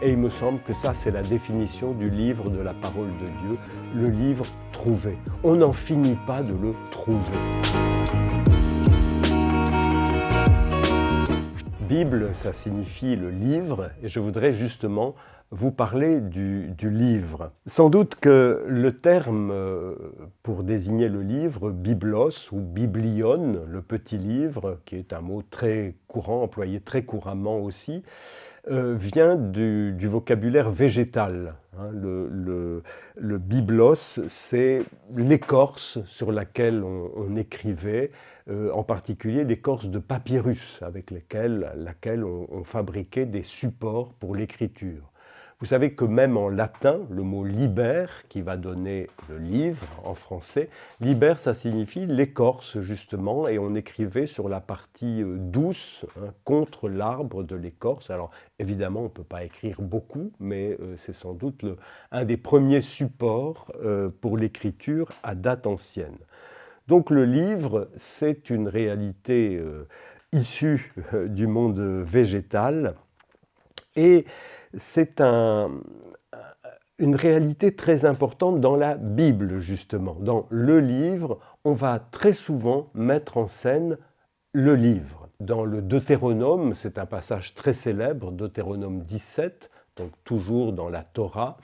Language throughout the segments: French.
Et il me semble que ça, c'est la définition du livre de la parole de Dieu, le livre trouvé. On n'en finit pas de le trouver. Bible, ça signifie le livre, et je voudrais justement vous parler du livre. Sans doute que le terme pour désigner le livre, biblos ou biblion, le petit livre, qui est un mot très courant, employé très couramment aussi, vient du vocabulaire végétal. Le biblos, c'est l'écorce sur laquelle on écrivait, en particulier l'écorce de papyrus, avec laquelle on fabriquait des supports pour l'écriture. Vous savez que même en latin, le mot liber, qui va donner le livre en français, liber, ça signifie l'écorce justement, et on écrivait sur la partie douce, contre l'arbre de l'écorce. Alors évidemment, on ne peut pas écrire beaucoup, mais c'est sans doute un des premiers supports pour l'écriture à date ancienne. Donc le livre, c'est une réalité issue du monde végétal, et c'est une réalité très importante dans la Bible, justement. Dans le livre, on va très souvent mettre en scène le livre. Dans le Deutéronome, c'est un passage très célèbre, Deutéronome 17, donc toujours dans la Torah,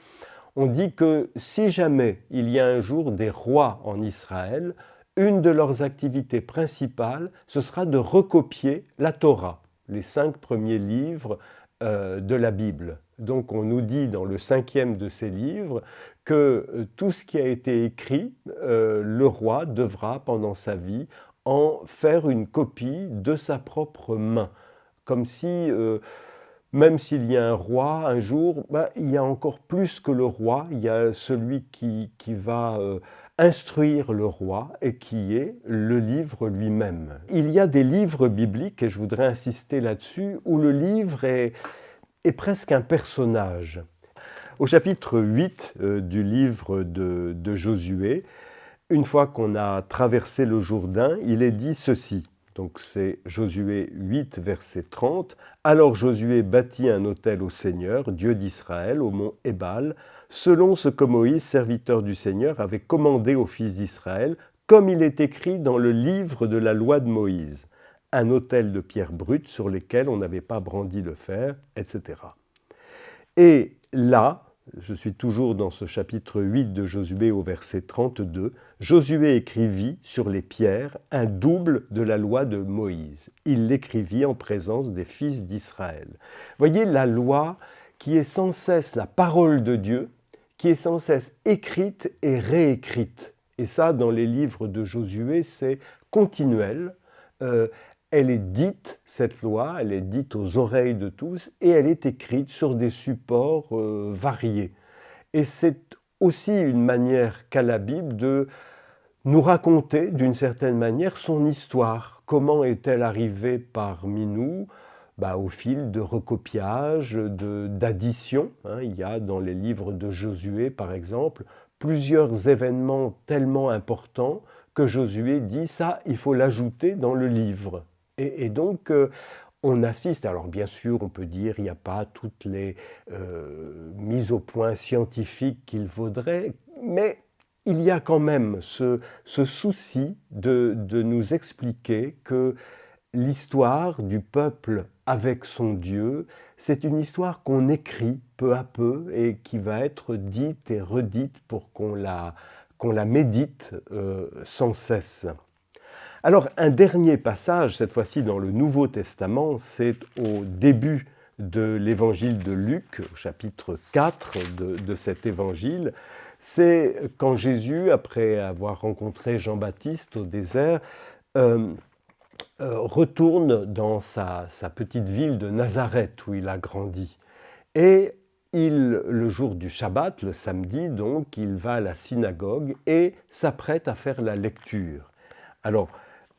on dit que si jamais il y a un jour des rois en Israël, une de leurs activités principales, ce sera de recopier la Torah, les 5 premiers livres de la Bible. Donc on nous dit dans le 5e de ces livres que tout ce qui a été écrit, le roi devra pendant sa vie en faire une copie de sa propre main. Comme si, même s'il y a un roi un jour, il y a encore plus que le roi, il y a celui qui va instruire le roi et qui est le livre lui-même. Il y a des livres bibliques, et je voudrais insister là-dessus, où le livre est presque un personnage. Au chapitre 8 du livre de Josué, une fois qu'on a traversé le Jourdain, il est dit ceci. Donc c'est Josué 8, verset 30. « Alors Josué bâtit un autel au Seigneur, Dieu d'Israël, au mont Ébal, selon ce que Moïse, serviteur du Seigneur, avait commandé aux fils d'Israël, comme il est écrit dans le livre de la loi de Moïse. Un autel de pierres brutes sur lesquelles on n'avait pas brandi le fer, etc. » Et là, je suis toujours dans ce chapitre 8 de Josué au verset 32, Josué écrivit sur les pierres un double de la loi de Moïse. Il l'écrivit en présence des fils d'Israël. Voyez la loi qui est sans cesse la parole de Dieu, qui est sans cesse écrite et réécrite. Et ça, dans les livres de Josué, c'est continuel. Elle est dite, cette loi, elle est dite aux oreilles de tous, et elle est écrite sur des supports variés. Et c'est aussi une manière qu'a la Bible de nous raconter, d'une certaine manière, son histoire. Comment est-elle arrivée parmi nous ? Au fil de recopiage, d'addition. Il y a dans les livres de Josué, par exemple, plusieurs événements tellement importants que Josué dit, ça, il faut l'ajouter dans le livre. Et donc, on assiste, alors bien sûr, on peut dire, il n'y a pas toutes les mises au point scientifiques qu'il vaudrait, mais il y a quand même ce souci de nous expliquer que l'histoire du peuple avec son Dieu, c'est une histoire qu'on écrit peu à peu et qui va être dite et redite pour qu'on la médite sans cesse. Alors, un dernier passage, cette fois-ci dans le Nouveau Testament, c'est au début de l'évangile de Luc, au chapitre 4 de cet évangile. C'est quand Jésus, après avoir rencontré Jean-Baptiste au désert, retourne dans sa petite ville de Nazareth où il a grandi. Et le jour du Shabbat, le samedi, donc, il va à la synagogue et s'apprête à faire la lecture. Alors,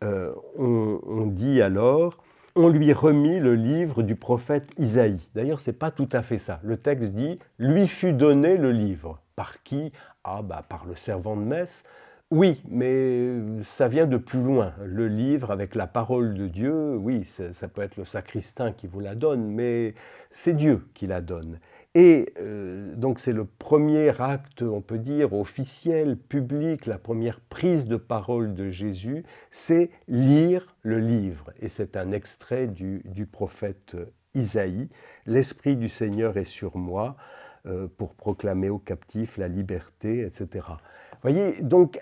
on dit alors, on lui remit le livre du prophète Isaïe. D'ailleurs, ce n'est pas tout à fait ça. Le texte dit, lui fut donné le livre. Par qui ? Par le servant de messe. Oui, mais ça vient de plus loin. Le livre avec la parole de Dieu, oui, ça peut être le sacristain qui vous la donne, mais c'est Dieu qui la donne. Et donc c'est le premier acte, on peut dire, officiel, public, la première prise de parole de Jésus, c'est lire le livre. Et c'est un extrait du prophète Isaïe. « L'Esprit du Seigneur est sur moi pour proclamer aux captifs la liberté, etc. » Vous voyez, donc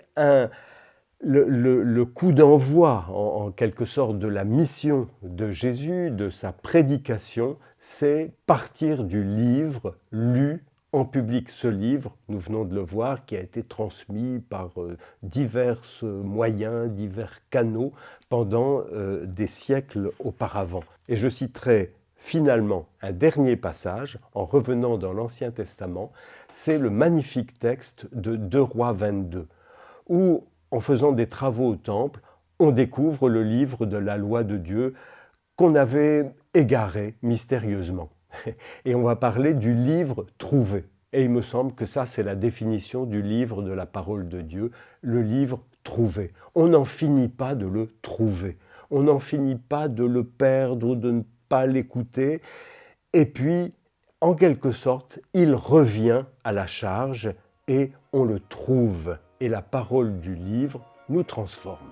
le coup d'envoi, en quelque sorte, de la mission de Jésus, de sa prédication, c'est partir du livre lu en public. Ce livre, nous venons de le voir, qui a été transmis par divers moyens, divers canaux pendant des siècles auparavant. Et je citerai finalement un dernier passage, en revenant dans l'Ancien Testament, c'est le magnifique texte de 2 Rois 22, où, en faisant des travaux au temple, on découvre le livre de la loi de Dieu qu'on avait égaré mystérieusement. Et on va parler du livre trouvé. Et il me semble que ça, c'est la définition du livre de la parole de Dieu, le livre trouvé. On n'en finit pas de le trouver. On n'en finit pas de le perdre ou de ne pas l'écouter. Et puis, en quelque sorte, il revient à la charge et on le trouve. Et la parole du livre nous transforme.